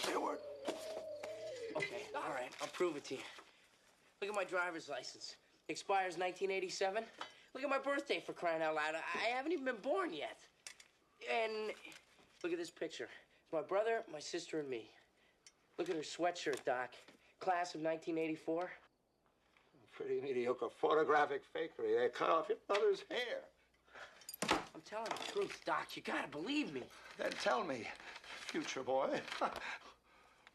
say a word. Okay, all right, I'll prove it to you. Look at my driver's license. Expires 1987. Look at my birthday, for crying out loud. I haven't even been born yet. And look at this picture. It's my brother, my sister, and me. Look at her sweatshirt, Doc. Class of 1984. Pretty mediocre photographic fakery. They cut off your brother's hair. I'm telling the truth, Doc. You gotta believe me. Then tell me, future boy,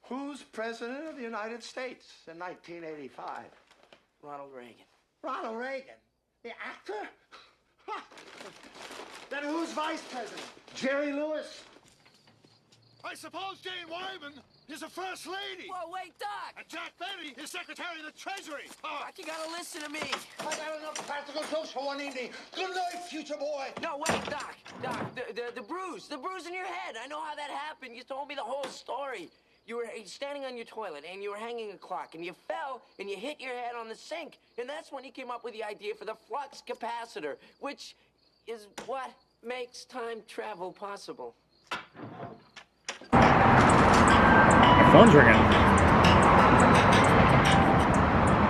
who's president of the United States in 1985? Ronald Reagan. Ronald Reagan? The actor? Then who's vice president? Jerry Lewis? I suppose Jane Wyman is a first lady. Whoa, wait, Doc! And Jack Benny is secretary of the Treasury. Doc, you gotta listen to me. I got enough practical jokes for one evening. Good night, future boy. No, wait, Doc. Doc, the bruise in your head. I know how that happened. You told me the whole story. You were standing on your toilet, and you were hanging a clock, and you fell, and you hit your head on the sink. And that's when you came up with the idea for the flux capacitor, which is what makes time travel possible. My phone's ringing.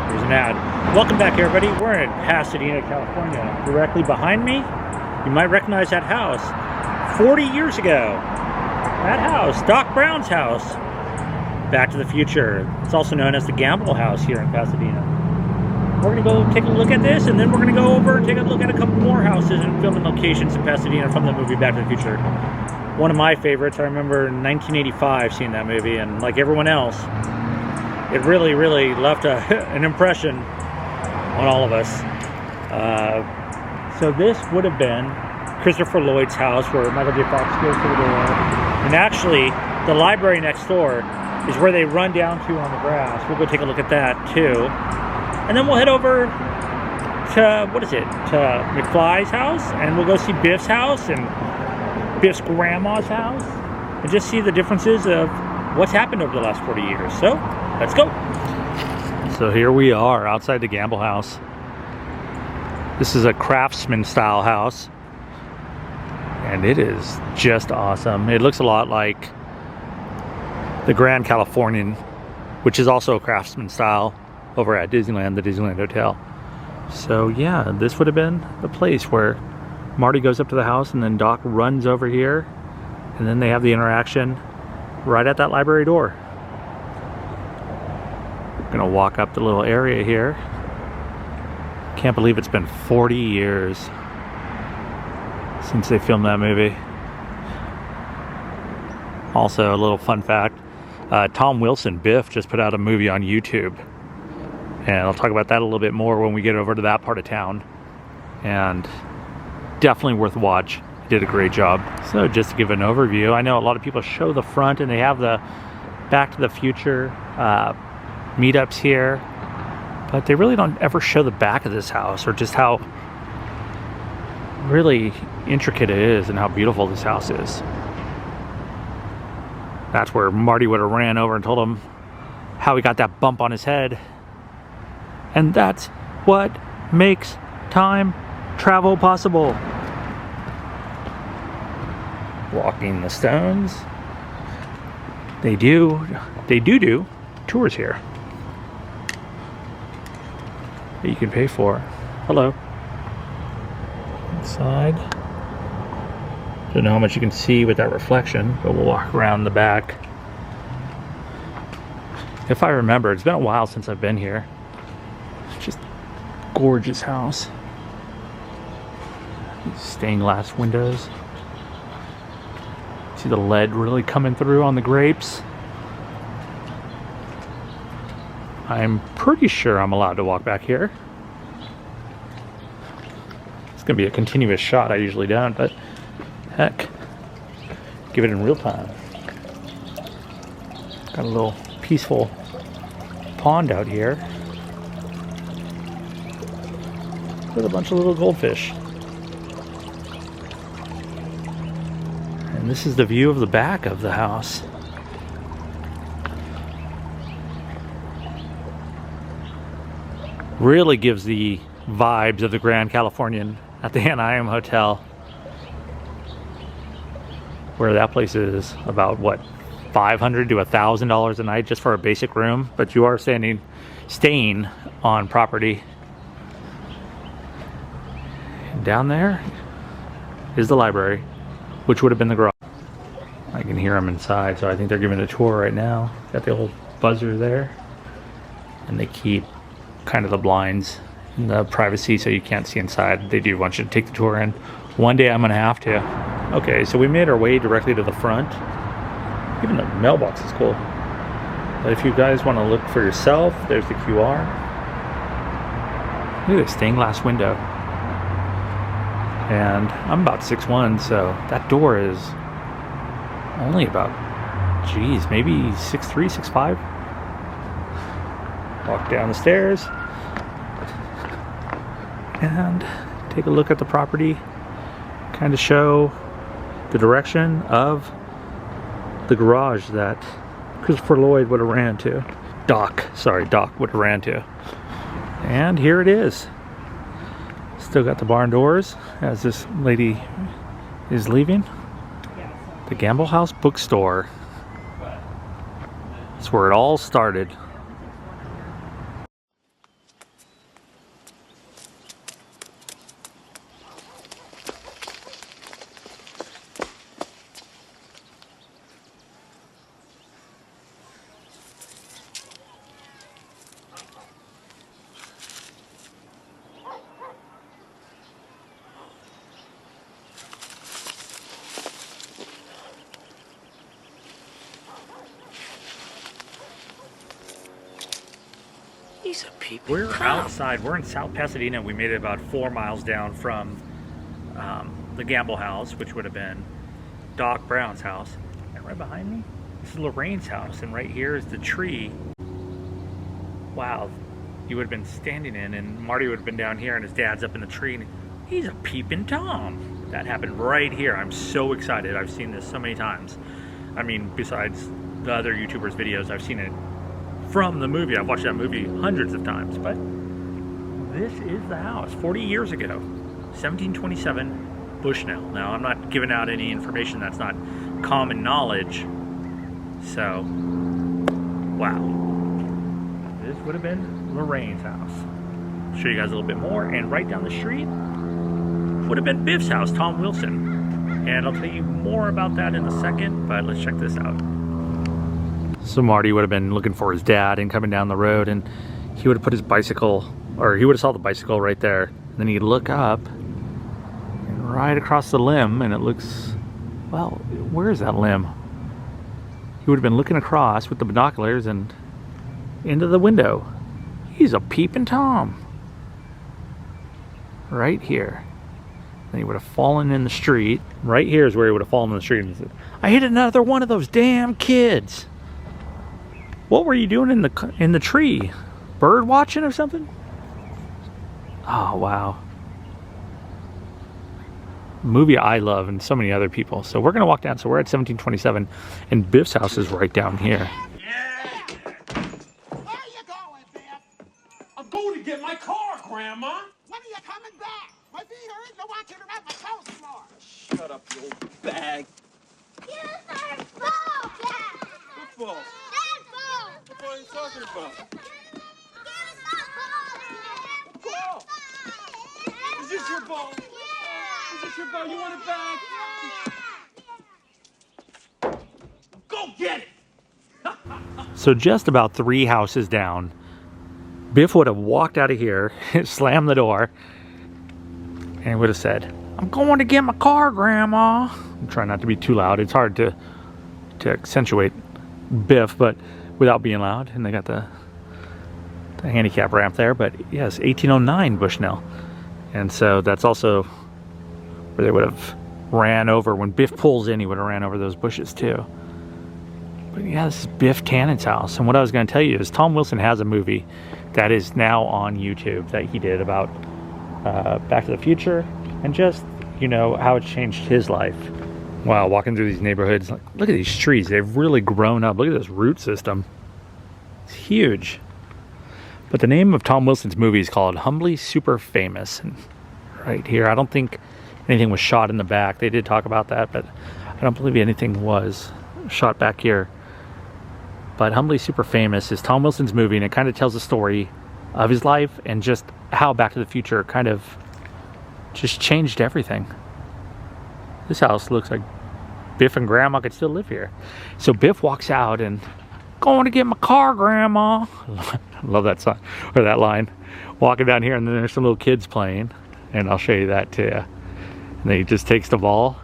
There's an ad. Welcome back, everybody. We're in Pasadena, California. Directly behind me, you might recognize that house. 40 years ago, that house, Doc Brown's house. Back to the Future. It's also known as the Gamble House here in Pasadena. We're going to go take a look at this, and then we're going to go over and take a look at a couple more houses and filming locations in Pasadena from the movie Back to the Future. One of my favorites. I remember in 1985 seeing that movie, and like everyone else, it really, really left an impression on all of us. So this would have been Christopher Lloyd's house, where Michael J. Fox goes to the door. And actually, the library next door is where they run down to on the grass. We'll go take a look at that too. And then we'll head over to, to McFly's house, and we'll go see Biff's house and Biff's grandma's house, and just see the differences of what's happened over the last 40 years. So, let's go. So here we are outside the Gamble House. This is a craftsman style house, and it is just awesome. It looks a lot like the Grand Californian, which is also a craftsman style over at Disneyland, the Disneyland Hotel. So yeah, this would have been the place where Marty goes up to the house, and then Doc runs over here, and then they have the interaction right at that library door. I'm gonna walk up the little area here. Can't believe it's been 40 years since they filmed that movie. Also, a little fun fact, Tom Wilson, Biff, just put out a movie on YouTube, and I'll talk about that a little bit more when we get over to that part of town. And definitely worth a watch. He did a great job. So just to give an overview, I know a lot of people show the front, and they have the Back to the Future meetups here, but they really don't ever show the back of this house, or just how really intricate it is and how beautiful this house is. That's where Marty would have ran over and told him how he got that bump on his head. And that's what makes time travel possible. Walking the Stones. They do tours here that you can pay for. Hello. Inside. Don't know how much you can see with that reflection, but we'll walk around the back. If I remember, it's been a while since I've been here. It's just gorgeous house. Stained glass windows. See the lead really coming through on the grapes. I'm pretty sure I'm allowed to walk back here. It's gonna be a continuous shot. I usually don't, but heck, give it in real time. Got a little peaceful pond out here with a bunch of little goldfish. And this is the view of the back of the house. Really gives the vibes of the Grand Californian at the Anaheim Hotel, where that place is about, what, $500 to $1,000 a night just for a basic room, but you are staying on property. And down there is the library, which would have been the garage. I can hear them inside, so I think they're giving a tour right now. Got the old buzzer there, and they keep kind of the blinds and the privacy so you can't see inside. They do want you to take the tour in. One day I'm gonna have to. Okay, so we made our way directly to the front. Even the mailbox is cool. But if you guys want to look for yourself, there's the QR. Look at this stained glass window. And I'm about 6'1", so that door is only about, geez, maybe 6'3", 6'5". Walk down the stairs and take a look at the property. Kind of show the direction of the garage that Christopher Lloyd would have ran to. Doc would have ran to. And here it is. Still got the barn doors as this lady is leaving. The Gamble House bookstore. That's where it all started. He's a peeping We're Tom. outside. We're in South Pasadena. We made it about 4 miles down from the Gamble House, which would have been Doc Brown's house. And right behind me, this is Lorraine's house. And right here is the tree. Wow. You would have been standing in, and Marty would have been down here, and his dad's up in the tree. And he's a peeping Tom. That happened right here. I'm so excited. I've seen this so many times. I mean, besides the other YouTubers' videos, I've seen it from the movie. I've watched that movie hundreds of times, but this is the house 40 years ago, 1727 Bushnell. Now, I'm not giving out any information that's not common knowledge, so wow. This would have been Lorraine's house. I'll show you guys a little bit more, and right down the street would have been Biff's house, Tom Wilson, and I'll tell you more about that in a second, but let's check this out. So Marty would have been looking for his dad and coming down the road, and he would have put his bicycle, or he would have saw the bicycle right there. And then he'd look up, and right across the limb, and it looks, well, where is that limb? He would have been looking across with the binoculars and into the window. He's a peeping Tom. Right here. Then he would have fallen in the street. Right here is where he would have fallen in the street. And he said, I hit another one of those damn kids. What were you doing in the tree? Bird watching or something? Oh, wow. Movie I love, and so many other people. So we're going to walk down. So we're at 1727, and Biff's house is right down here. Yeah. Where are you going, Biff? I'm going to get my car, Grandma. When are you coming back? My feet hurt. I want you to wrap my toes some more. Shut up, you old bag. Use our ball, Dad. What ball? That ball. What ball are you talking about? Use my ball. Ball. Is this your ball? Yeah. Is this your ball? You want it back? Go get it. So just about 3 houses down, Biff would have walked out of here, slammed the door, and would have said, I'm going to get my car, Grandma. I'm trying not to be too loud. It's hard to accentuate Biff, but without being loud. And they got the handicap ramp there. But yes, 1809 Bushnell. And so that's also where they would have ran over. When Biff pulls in, he would have ran over those bushes too. But yeah, this is Biff Tannen's house. And what I was going to tell you is Tom Wilson has a movie that is now on YouTube that he did about Back to the Future, and just, you know, how it changed his life. Wow, walking through these neighborhoods, like, look at these trees. They've really grown up. Look at this root system. It's huge. But the name of Tom Wilson's movie is called Humbly Super Famous. And right here, I don't think anything was shot in the back. They did talk about that, but I don't believe anything was shot back here. But Humbly Super Famous is Tom Wilson's movie, and it kind of tells the story of his life and just how Back to the Future kind of just changed everything. This house looks like Biff and Grandma could still live here. So Biff walks out and, going to get my car, Grandma. I love that song, or that line. Walking down here, and then there's some little kids playing, and I'll show you that too. And then he just takes the ball.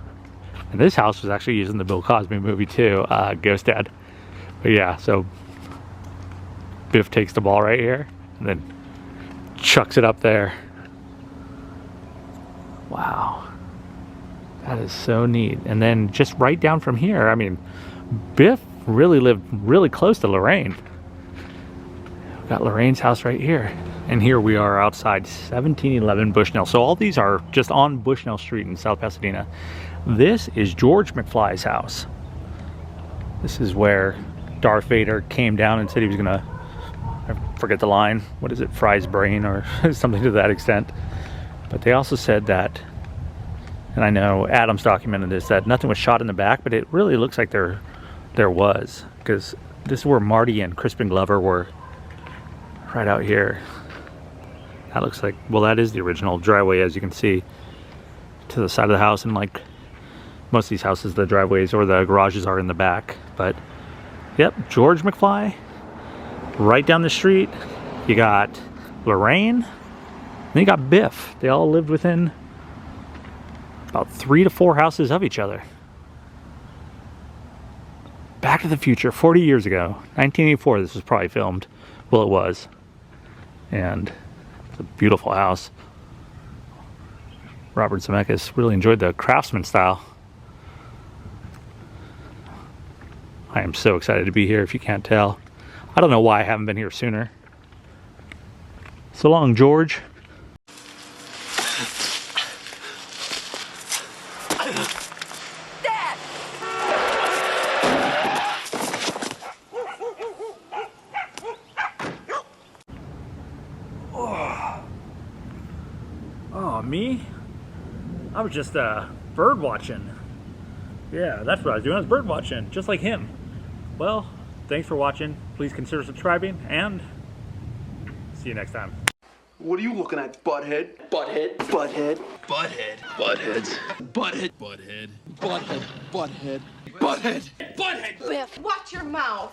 And this house was actually used in the Bill Cosby movie too, Ghost Dad. But yeah, so Biff takes the ball right here, and then chucks it up there. Wow. That is so neat. And then just right down from here, I mean, Biff really lived really close to Lorraine. We've got Lorraine's house right here. And here we are outside 1711 Bushnell. So all these are just on Bushnell Street in South Pasadena. This is George McFly's house. This is where Darth Vader came down and said he was gonna, I forget the line, what is it, fry his brain or something to that extent. But they also said that, and I know Adams documented this, that nothing was shot in the back, but it really looks like there was, because this is where Marty and Crispin Glover were, right out here. That looks like, well, that is the original driveway, as you can see, to the side of the house. And like most of these houses, the driveways or the garages are in the back. But yep, George McFly. Right down the street, you got Lorraine, and you got Biff. They all lived within about 3 to 4 houses of each other. Back to the Future, 40 years ago, 1984. This was probably filmed. Well, it was. And it's a beautiful house. Robert Zemeckis really enjoyed the craftsman style. I am so excited to be here, if you can't tell. I don't know why I haven't been here sooner. So long, George. Dad! Oh, me? I was just bird watching. Yeah, that's what I was doing. I was bird watching, just like him. Well, thanks for watching. Please consider subscribing, and see you next time. What are you looking at, butthead? Butthead. Butthead. Butthead. Buttheads. Butthead. Butthead. Butthead. Butthead. Butthead. Butthead! Biff, watch your mouth.